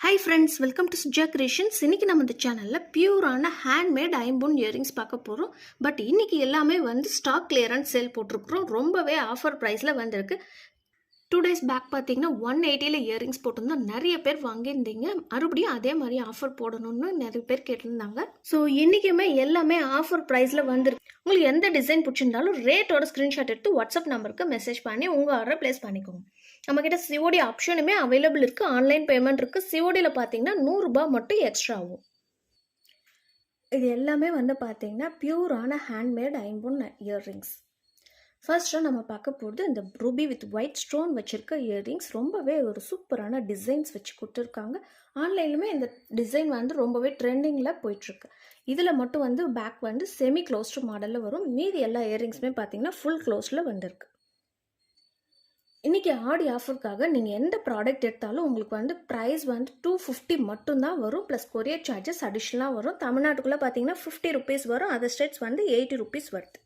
Hi friends, welcome to Suja creations. இன்றைக்கி நம்ம இந்த சேனலில் பியூரான ஹேண்ட்மேட் ஐம்பொன் இயரிங்ஸ் பார்க்க போகிறோம். பட் இன்றைக்கி எல்லாமே வந்து ஸ்டாக் கிளியரன்ஸ் சேல் போட்டிருக்கிறோம். ரொம்பவே ஆஃபர் ப்ரைஸில் வந்திருக்கு. 2 days பேக் பார்த்தீங்கன்னா 180 இயரிங்ஸ் போட்டிருந்தோம். நிறைய பேர் வாங்கியிருந்தீங்க. மறுபடியும் அதே மாதிரி ஆஃபர் போடணும்னு நிறைய பேர் கேட்டிருந்தாங்க. ஸோ இன்றைக்குமே எல்லாமே ஆஃபர் ப்ரைஸில் வந்திருக்கு. உங்களுக்கு எந்த டிசைன் பிடிச்சிருந்தாலும் ரேட்டோட ஸ்க்ரீன்ஷாட் எடுத்து வாட்ஸ்அப் நம்பருக்கு மெசேஜ் பண்ணி உங்கள் ஆர்டரை ப்ளேஸ் பண்ணிக்கோங்க. நம்மக்கிட்ட சிஓடி ஆப்ஷனுமே அவைலபிள் இருக்குது. ஆன்லைன் பேமெண்ட் இருக்குது. சிஓடியில் பார்த்தீங்கன்னா 100 ரூபாய் மட்டும் எக்ஸ்ட்ரா ஆகும். இது எல்லாமே வந்து பார்த்தீங்கன்னா பியூரான ஹேண்ட்மேட் ஐம்பொன் இயர்ரிங்ஸ். ஃபர்ஸ்ட்டாக நம்ம பார்க்க போகிறது இந்த ரூபி வித் ஒயிட் ஸ்டோன் வச்சுருக்க இயர்ரிங்ஸ். ரொம்பவே ஒரு சூப்பரான டிசைன்ஸ் வச்சு கொடுத்துருக்காங்க. ஆன்லைன்லுமே இந்த டிசைன் வந்து ரொம்பவே ட்ரெண்டிங்கில் போயிட்டுருக்கு. இதில் மட்டும் வந்து பேக் வந்து செமி க்ளோஸ்டு மாடலில் வரும். மீதி எல்லா இயர்ரிங்ஸுமே பார்த்தீங்கன்னா ஃபுல் க்ளோஸில் வந்திருக்கு. இன்றைக்கி ஆடி ஆஃபருக்காக நீங்கள் எந்த ப்ராடக்ட் எடுத்தாலும் உங்களுக்கு வந்து ப்ரைஸ் வந்து 250 மட்டும்தான் வரும். ப்ளஸ் கொரியர் சார்ஜஸ் அடிஷ்னலாக வரும். தமிழ்நாட்டுக்குள்ளே பார்த்தீங்கன்னா 50 rupees வரும். அதர் ஸ்டேட்ஸ் வந்து 80 rupees வருது.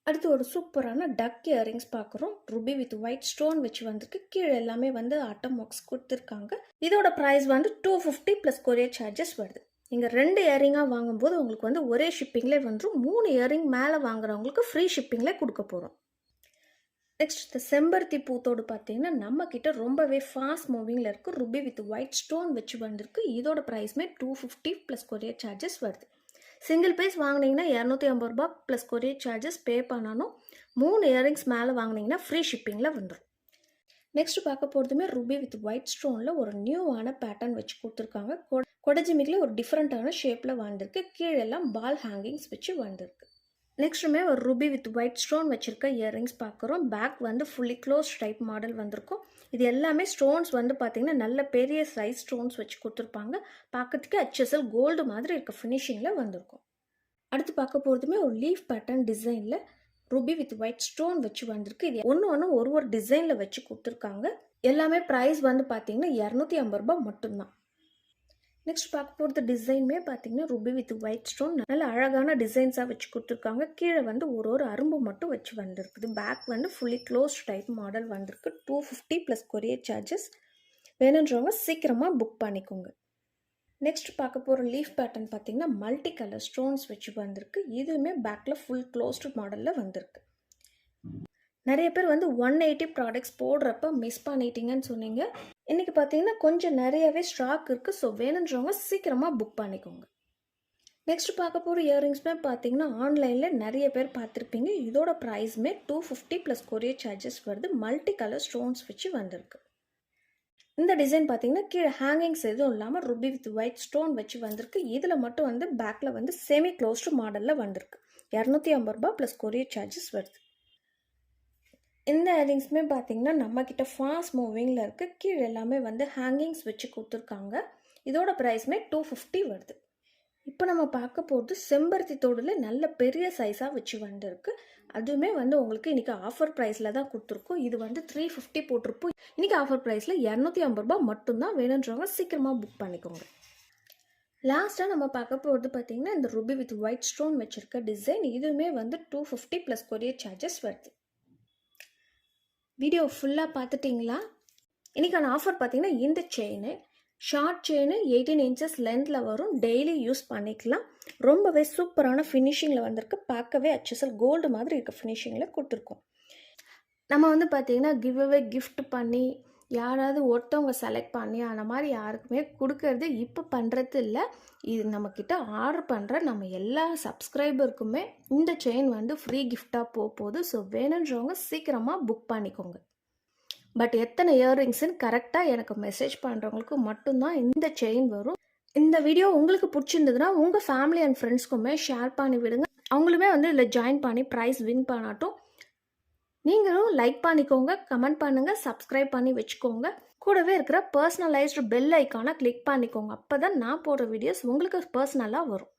அடுத்து ஒரு சூப்பரான டக் இயரிங்ஸ் பார்க்குறோம். ரூபி வித் ஒயிட் ஸ்டோன் வச்சு வந்திருக்கு. கீழே எல்லாமே வந்து ஆட்டம் ஒர்க்ஸ் கொடுத்துருக்காங்க. இதோட ப்ரைஸ் வந்து 250 ப்ளஸ் கொரியர் சார்ஜஸ் வருது. நீங்கள் 2 இயரிங்காக வாங்கும்போது உங்களுக்கு வந்து ஒரே ஷிப்பிங்லேயே வந்துடும். 3 இயரிங் மேலே வாங்குறவங்களுக்கு ஃப்ரீ ஷிப்பிங்லேயே கொடுக்க போகிறோம். நெக்ஸ்ட் இந்த செம்பருத்தி பூத்தோடு பார்த்தீங்கன்னா நம்மக்கிட்ட ரொம்பவே ஃபாஸ்ட் மூவிங்கில் இருக்குது. ரூபி வித் ஒயிட் ஸ்டோன் வச்சு வந்திருக்கு. இதோட ப்ரைஸ்மே 250 ப்ளஸ் கொரியர் சார்ஜஸ் வருது. சிங்கிள் பீஸ் வாங்கினீங்கன்னா 250 ரூபாய் ப்ளஸ் கொரியர் சார்ஜஸ் பே பண்ணணும். 3 இயரிங்ஸ் மேலே வாங்கினீங்கன்னா ஃப்ரீ ஷிப்பிங்கில் வந்துடும். நெக்ஸ்ட் பார்க்க போகிறதுமே ரூபி வித் ஒயிட் ஸ்டோனில் ஒரு நியூவான பேட்டர்ன் வச்சு கொடுத்துருக்காங்க. கொடஜிமிக்கில் ஒரு டிஃப்ரெண்ட்டான ஷேப்பில் வந்திருக்கு. கீழெல்லாம் பால் ஹேங்கிங்ஸ் வச்சு வந்திருக்கு. நெக்ஸ்ட்டுமே ஒரு ரூபி வித் ஒயிட் ஸ்டோன் வச்சுருக்க இயரிங்ஸ் பார்க்குறோம். பேக் வந்து ஃபுல்லி க்ளோஸ் டைப் மாடல் வந்திருக்கும். இது எல்லாமே ஸ்டோன்ஸ் வந்து பார்த்திங்கன்னா நல்ல பெரிய சைஸ் ஸ்டோன்ஸ் வச்சு கொடுத்துருப்பாங்க. பார்க்கறதுக்கு HSL கோல்டு மாதிரி இருக்க ஃபினிஷிங்கில் வந்திருக்கும். அடுத்து பார்க்க போகிறதுமே ஒரு லீஃப் பேட்டர்ன் டிசைனில் ரூபி வித் ஒயிட் ஸ்டோன் வச்சு வந்திருக்கு. இது ஒன்று ஒரு டிசைனில் வச்சு கொடுத்துருக்காங்க. எல்லாமே ப்ரைஸ் வந்து பார்த்திங்கன்னா 250 ரூபாய் மட்டும்தான். நெக்ஸ்ட் பார்க்க போகிறது டிசைனுமே பார்த்தீங்கன்னா ரூபி வித் ஒயிட் ஸ்டோன் நல்ல அழகான டிசைன்ஸாக வச்சு கொடுத்துருக்காங்க. கீழே வந்து ஒரு அரும்பு மட்டும் வச்சு வந்திருக்குது. பேக் வந்து ஃபுல்லி க்ளோஸ் டைப் மாடல் வந்திருக்கு. 250 ப்ளஸ் கொரியர் சார்ஜஸ். வேணுன்றவங்க சீக்கிரமாக புக் பண்ணிக்கோங்க. நெக்ஸ்ட் பார்க்க போகிற லீஃப் பேட்டர்ன் பார்த்தீங்கன்னா மல்டி கலர் ஸ்டோன்ஸ் வச்சு வந்திருக்கு. இதுவுமே பேக்கில் ஃபுல் க்ளோஸ்டு மாடலில் வந்திருக்கு. நிறைய பேர் வந்து 180 ப்ராடக்ட்ஸ் போடுறப்ப மிஸ் பண்ணிட்டீங்கன்னு சொன்னீங்க. இன்றைக்கி பார்த்தீங்கன்னா கொஞ்சம் நிறையவே ஸ்டாக் இருக்குது. ஸோ வேணுன்றவங்க சீக்கிரமாக புக் பண்ணிக்கோங்க. நெக்ஸ்ட் பார்க்க போகிற இயரிங்ஸ்மே பார்த்தீங்கன்னா ஆன்லைனில் நிறைய பேர் பார்த்துருப்பீங்க. இதோட ப்ரைஸுமே 250 ப்ளஸ் கொரியர் சார்ஜஸ் வருது. மல்டி கலர் ஸ்டோன்ஸ் வச்சு வந்திருக்கு. இந்த டிசைன் பார்த்தீங்கன்னா கீழே ஹேங்கிங்ஸ் எதுவும் இல்லாமல் ரூபி வித் ஒயிட் ஸ்டோன் வச்சு வந்திருக்கு. இதில் மட்டும் வந்து பேக்கில் வந்து செமி க்ளோஸ்டு மாடலில் வந்திருக்கு. 250 ரூபாய் ப்ளஸ் கொரியர் சார்ஜஸ் வருது. இந்த இயரிங்ஸுமே பார்த்தீங்கன்னா நம்மக்கிட்ட ஃபாஸ்ட் மூவிங்கில் இருக்குது. கீழே எல்லாமே வந்து ஹேங்கிங்ஸ் வச்சு கொடுத்துருக்காங்க. இதோட ப்ரைஸ்மே 250 வருது. இப்போ நம்ம பார்க்க போகிறது செம்பருத்தி தோடில் நல்ல பெரிய சைஸாக வச்சு வந்திருக்கு. அதுவுமே வந்து உங்களுக்கு இன்றைக்கி ஆஃபர் ப்ரைஸில் தான் கொடுத்துருக்கோம். இது வந்து 350 போட்டிருப்போம். இன்றைக்கி ஆஃபர் ப்ரைஸில் 250 ரூபாய் மட்டும்தான். வேணுன்றவங்க சீக்கிரமாக புக் பண்ணிக்கோங்க. லாஸ்ட்டாக நம்ம பார்க்க போகிறது பார்த்தீங்கன்னா இந்த ரூபி வித் ஒயிட் ஸ்டோன் வச்சுருக்க டிசைன். இதுவுமே வந்து 250 ப்ளஸ் கொரியர் சார்ஜஸ் வருது. வீடியோ ஃபுல்லாக பார்த்துட்டிங்களா? இன்றைக்கான ஆஃபர் பார்த்தீங்கன்னா இந்த செயின் ஷார்ட் செயின் 18 inches லென்த்தில் வரும். டெய்லி யூஸ் பண்ணிக்கலாம். ரொம்பவே சூப்பரான ஃபினிஷிங்கில் வந்திருக்கு. பார்க்கவே HSL கோல்டு மாதிரி இருக்க ஃபினிஷிங்கில் கொடுத்துருக்கோம். நம்ம வந்து பார்த்திங்கன்னா கிஃப்ட் பண்ணி யாராவது ஒருத்தவங்க செலக்ட் பண்ணி அந்த மாதிரி யாருக்குமே கொடுக்கறது இப்போ பண்ணுறது இல்லை. இது நம்மக்கிட்ட ஆர்டர் பண்ணுற நம்ம எல்லா சப்ஸ்கிரைபருக்குமே இந்த செயின் வந்து ஃப்ரீ கிஃப்டாக போகுது. ஸோ வேணுன்றவங்க சீக்கிரமாக புக் பண்ணிக்கோங்க. பட் எத்தனை இயர்ரிங்ஸ்ன்னு கரெக்டாக எனக்கு மெசேஜ் பண்ணுறவங்களுக்கு மட்டும்தான் இந்த செயின் வரும். இந்த வீடியோ உங்களுக்கு பிடிச்சிருந்ததுன்னா உங்கள் ஃபேமிலி அண்ட் ஃப்ரெண்ட்ஸ்க்குமே ஷேர் பண்ணி விடுங்க. அவங்களுமே வந்து இதில் ஜாயின் பண்ணி ப்ரைஸ் வின் பண்ணட்டும். நீங்களும் லைக் பண்ணிக்கோங்க, கமெண்ட் பண்ணுங்கள், சப்ஸ்கிரைப் பண்ணி வச்சுக்கோங்க. கூடவே இருக்கிற பர்சனலைஸ்டு பெல் ஐக்கானை கிளிக் பண்ணிக்கோங்க. அப்போ தான் நான் போடுற வீடியோஸ் உங்களுக்கு பர்சனலாக வரும்.